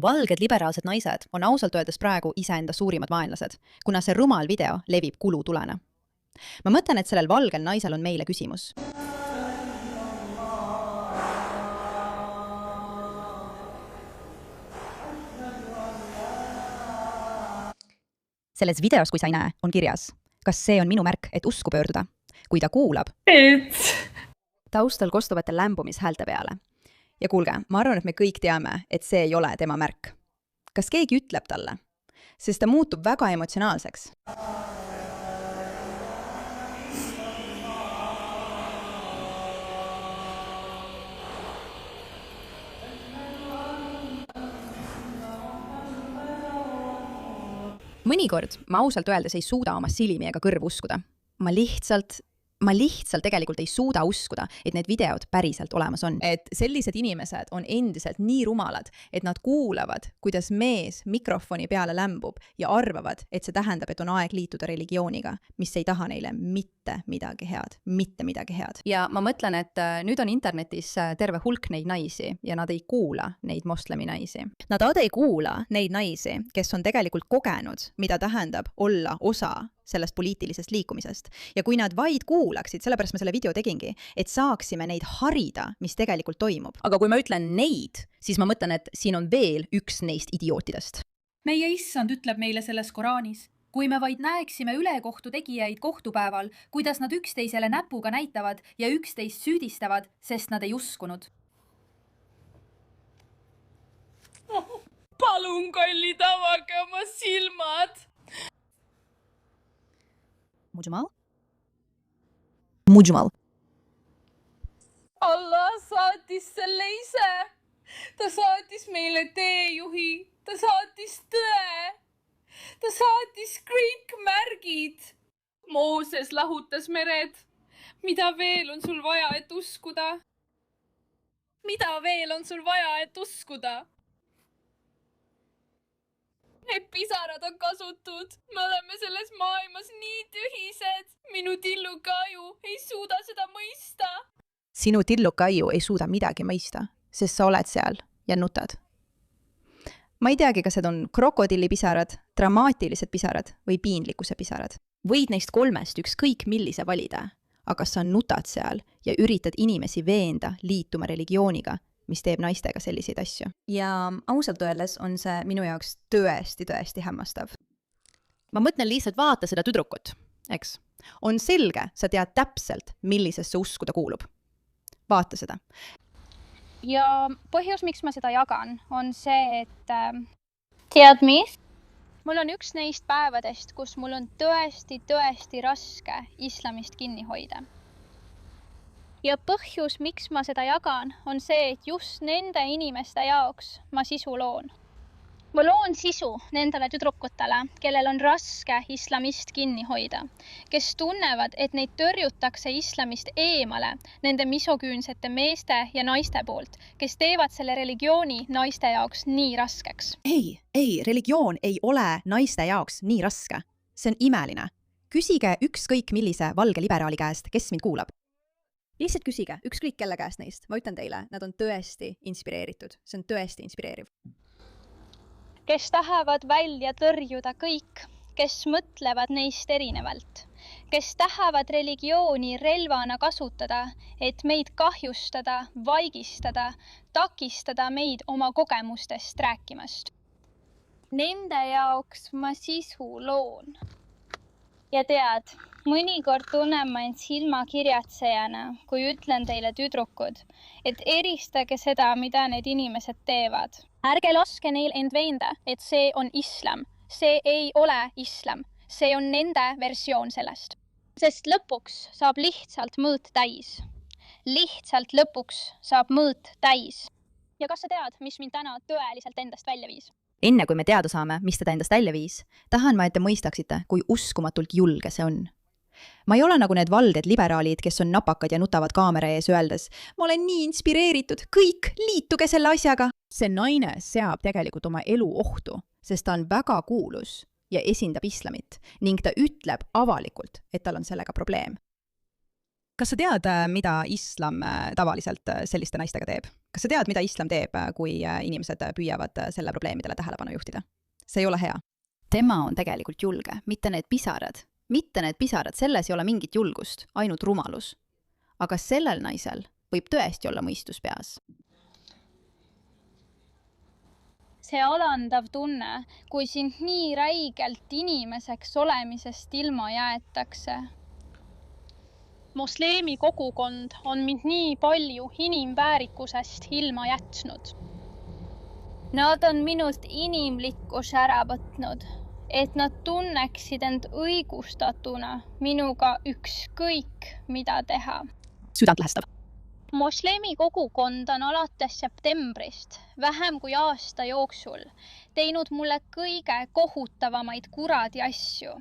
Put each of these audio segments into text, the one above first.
Valged liberaalsed naised on ausalt öeldes praegu iseenda suurimad vaenlased, kuna see rumal video levib kulutulena. Ma mõtlen, et sellel valgel naisel on meile küsimus. Selles videos, kui sa ei näe, on kirjas, kas see on minu märk, et usku pöörduda. Kui ta kuulab, taustal kostuvate lämbumishäälte peale. Ja kuulge, ma arvan, et me kõik teame, et see ei ole tema märk. Kas keegi ütleb talle? Sest ta muutub väga emotsionaalseks. Mõnikord ma ausalt öeldes ei suuda oma silmi ega kõrvu uskuda. Ma lihtsalt tegelikult ei suuda uskuda, et need videod päriselt olemas on. Et sellised inimesed on endiselt nii rumalad, et nad kuulavad, kuidas mees mikrofoni peale lämbub ja arvavad, et see tähendab, et on aeg liituda religiooniga, mis ei taha neile mitte midagi head. Ja ma mõtlen, et nüüd on internetis terve hulk neid naisi ja nad ei kuula neid moslemi naisi. Nad ei kuula neid naisi, kes on tegelikult kogenud, mida tähendab olla osa sellest poliitilisest liikumisest. Ja kui nad vaid kuulaksid, sellepärast ma selle video tegingi, et saaksime neid harida, mis tegelikult toimub. Aga kui ma ütlen neid, siis ma mõtlen, et siin on veel üks neist idiootidest. Meie issand ütleb meile selles Koraanis, kui me vaid näeksime ülekohtu tegijaid kohtupäeval, kuidas nad üksteisele näpuga näitavad ja üksteist süüdistavad, sest nad ei uskunud. Palun, kallid, avage oma silmad! Mujmal. Allah saatis selle ise. Ta saatis meile teejuhi. Ta saatis tõe. Ta saatis kõik märgid. Mooses lahutas mered. Mida veel on sul vaja, et uskuda? Mida veel on sul vaja, et uskuda? Need pisarad on kasutud. Me oleme selles maailmas nii tühised. Minu tilluka aju ei suuda seda mõista. Sinu tilluka aju ei suuda midagi mõista, sest sa oled seal ja nutad. Ma ei teagi, kas need on krokodillipisarad, dramaatilised pisarad või piinlikkuse pisarad. Võid neist kolmest ükskõik millise valida, aga sa nutad seal ja üritad inimesi veenda liituma religiooniga, mis teeb naistega selliseid asju. Ja ausalt öeldes on see minu jaoks tõesti hämmastav. Ma mõtlen lihtsalt vaata seda tüdrukut, eks? On selge, sa tead täpselt, millisesse usku ta kuulub. Vaata seda. Ja põhjus, miks ma seda jagan, on see, et tead mis? Mul on üks neist päevadest, kus mul on tõesti raske islamist kinni hoida. Ja põhjus, miks ma seda jagan, on see, et just nende inimeste jaoks ma sisu loon. Ma loon sisu nendele tüdrukutele, kellel on raske islamist kinni hoida, kes tunnevad, et neid tõrjutakse islamist eemale nende misoküünsete meeste ja naiste poolt, kes teevad selle religiooni naiste jaoks nii raskeks. Ei, religioon ei ole naiste jaoks nii raske. See on imeline. Küsige ükskõik millise valge liberaali käest, kes mind kuulab. Lihtsalt küsige, ükskõik kelle käest neist. Ma ütlen teile, nad on tõesti inspireeritud. See on tõesti inspireeriv. Kes tahavad välja tõrjuda kõik, kes mõtlevad neist erinevalt, kes tahavad religiooni relvana kasutada, et meid kahjustada, vaigistada, takistada meid oma kogemustest rääkimast. Nende jaoks ma sisu loon. Ja tead, mõnikord tunnen ma end silmakirjatsejana, kui ütlen teile tüdrukud, et eristage seda, mida need inimesed teevad. Ärge laske neil end veenda, et see on islam. See ei ole islam. See on nende versioon sellest. Sest lõpuks saab lihtsalt mõõt täis. Lihtsalt lõpuks saab mõõt täis. Ja kas sa tead, mis mind täna tõeliselt endast välja viis? Enne kui me teada saame, mis teda endast välja viis, tahan ma, et te mõistaksite, kui uskumatult julge see on. Ma ei ole nagu need valded liberaalid, kes on napakad ja nutavad kaamera ees öeldes, ma olen nii inspireeritud, kõik, liituge selle asjaga. See naine seab tegelikult oma elu ohtu, sest ta on väga kuulus ja esindab islamit ning ta ütleb avalikult, et tal on sellega probleem. Kas sa tead, mida islam tavaliselt selliste naistega teeb? Kas sa tead, mida islam teeb, kui inimesed püüavad selle probleemidele tähelepanu juhtida? See ei ole hea. Tema on tegelikult julge, mitte need pisarad. Mitte need pisarad, selles ei ole mingit julgust, ainult rumalus. Aga sellel naisel võib tõesti olla mõistus peas. See alandav tunne, kui sind nii räigelt inimeseks olemisest ilma jäetakse. Moslemi kogukond on mind nii palju inimväärikusest ilma jätnud. Nad on minult inimlikkuse ära võtnud, et nad tunneksid end õigustatuna minuga ükskõik, mida teha. Südant lähestab. Moslemi kogukond on alates septembrist, vähem kui aasta jooksul, teinud mulle kõige kohutavamaid kuradi asju.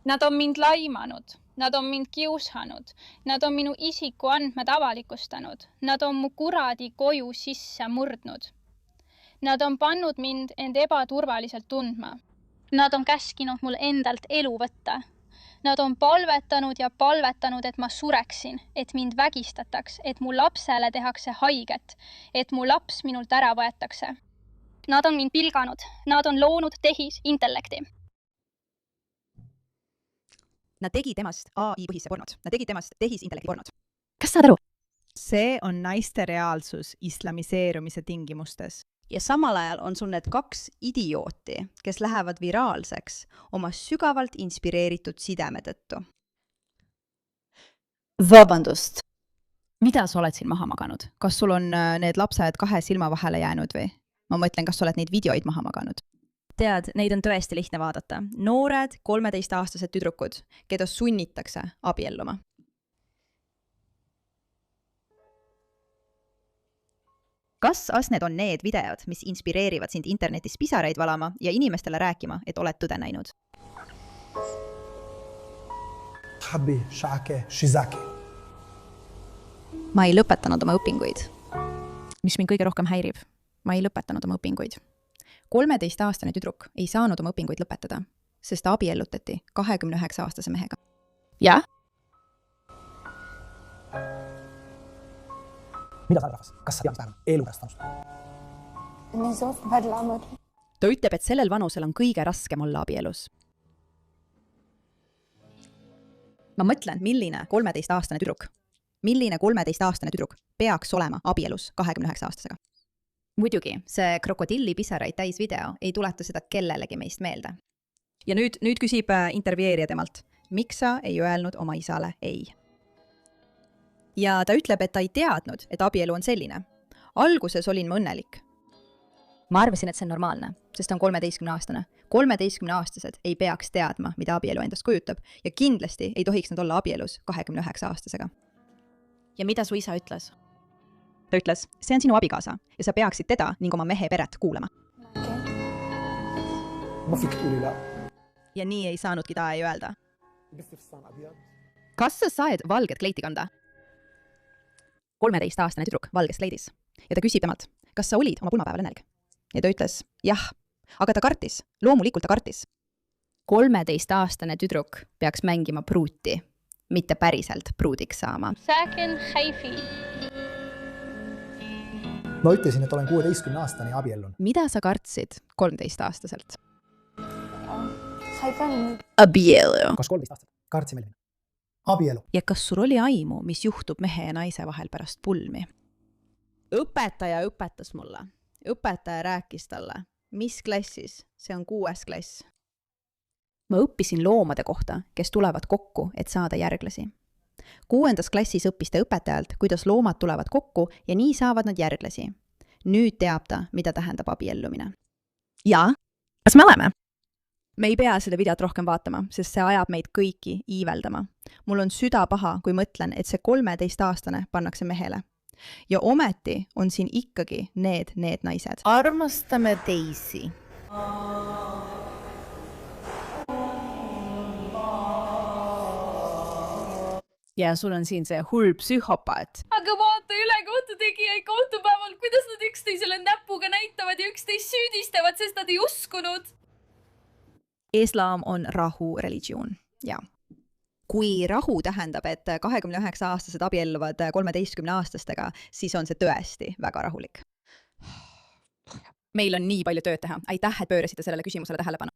Nad on mind laimanud, nad on mind kiusanud, nad on minu isikuandmed avalikustanud, nad on mu kuradi koju sisse murdnud. Nad on pannud mind end ebaturvaliselt tundma. Nad on käskinud mul endalt elu võtta. Nad on palvetanud ja palvetanud, et ma sureksin, et mind vägistataks, et mu lapsele tehakse haiget, et mu laps minult ära võetakse. Nad on mind pilganud, nad on loonud tehisintellekti. Nad tegi temast AI-põhise pornod. Nad tegi temast tehisintellekti pornod. Kas saad aru? See on naiste reaalsus islamiseerumise tingimustes. Ja samal ajal on sul need 2 idiooti, kes lähevad viraalseks oma sügavalt inspireeritud sideme tõttu. Vabandust. Mida sa oled siin maha maganud? Kas sul on need lapsed 2 silma vahele jäänud või? Ma mõtlen, kas sa oled neid videoid maha maganud? Tead, neid on tõesti lihtne vaadata. Noored 13-aastased tüdrukud, keda sunnitakse abielluma. Kas need on need videod, mis inspireerivad sind internetis pisaraid valama ja inimestele rääkima, et oled tõde näinud? Ma ei lõpetanud oma õpinguid. Mis mind kõige rohkem häirib? Ma ei lõpetanud oma õpinguid. 13-aastane tüdruk ei saanud oma õpinguid lõpetada, sest ta abiellutati 29-aastase mehega. Ja? Mida sa rahvas? Kas sa tead päeval? Elu pärast vanust. Ta ütleb, et sellel vanusel on kõige raskem olla abielus. Ma mõtlen, milline 13-aastane tüdruk peaks olema abielus 29-aastasega. Muidugi, see krokodillipisaraid täis video ei tuleta seda kellelegi meist meelde. Ja nüüd küsib intervjueerija temalt, miks sa ei öelnud oma isale ei? Ja ta ütleb, et ta ei teadnud, et abielu on selline. Alguses olin ma õnnelik. Ma arvasin, et see on normaalne, sest ta on 13-aastane. 13-aastased ei peaks teadma, mida abielu endast kujutab ja kindlasti ei tohiks nad olla abielus 29-aastasega. Ja mida su isa ütles? Ta ütles, see on sinu abikaasa ja sa peaksid teda ning oma mehe peret kuulama. Ja nii ei saanudki ta ei öelda. Kas sa saed valget kleiti kanda? 13-aastane tüdruk valges kleidis ja ta küsib temalt, kas sa olid oma pulmapäeval õnnelik? Ja ta ütles, jah, aga ta kartis, loomulikult ta kartis. 13-aastane tüdruk peaks mängima pruuti, mitte päriselt pruudiks saama. Ma ütlesin, et olen 16-aastane ja abiellun. Mida sa kartsid 13-aastaselt? Abielu. Kas 13 aastat? Kartsime minna. Abielu. Ja kas sul oli aimu, mis juhtub mehe ja naise vahel pärast pulmi? Õpetaja õpetas mulle. Õpetaja rääkis talle. Mis klassis? See on 6. klass. Ma õppisin loomade kohta, kes tulevad kokku, et saada järglasi. 6. klassis õppis ta õpetajalt, kuidas loomad tulevad kokku ja nii saavad nad järglasi. Nüüd teab ta, mida tähendab abiellumine. Ja? Kas me oleme? Me ei pea seda videot rohkem vaatama, sest see ajab meid kõiki iiveldama. Mul on süda paha, kui mõtlen, et see 13-aastane pannakse mehele. Ja ometi on siin ikkagi need naised. Armastame teisi. Ja sul on siin see hull psühhopaat. Aga vaata ülekohtutegijaid kohtupäeval, kuidas nad üksteisele näpuga näitavad ja üksteist süüdistavad, sest nad ei uskunud. Islam on rahu religioon, ja. Kui rahu tähendab, et 29-aastased abielluvad 13-aastastega, siis on see tõesti väga rahulik. Meil on nii palju tööd teha. Aitäh, et pöörasite sellele küsimusele tähelepanu.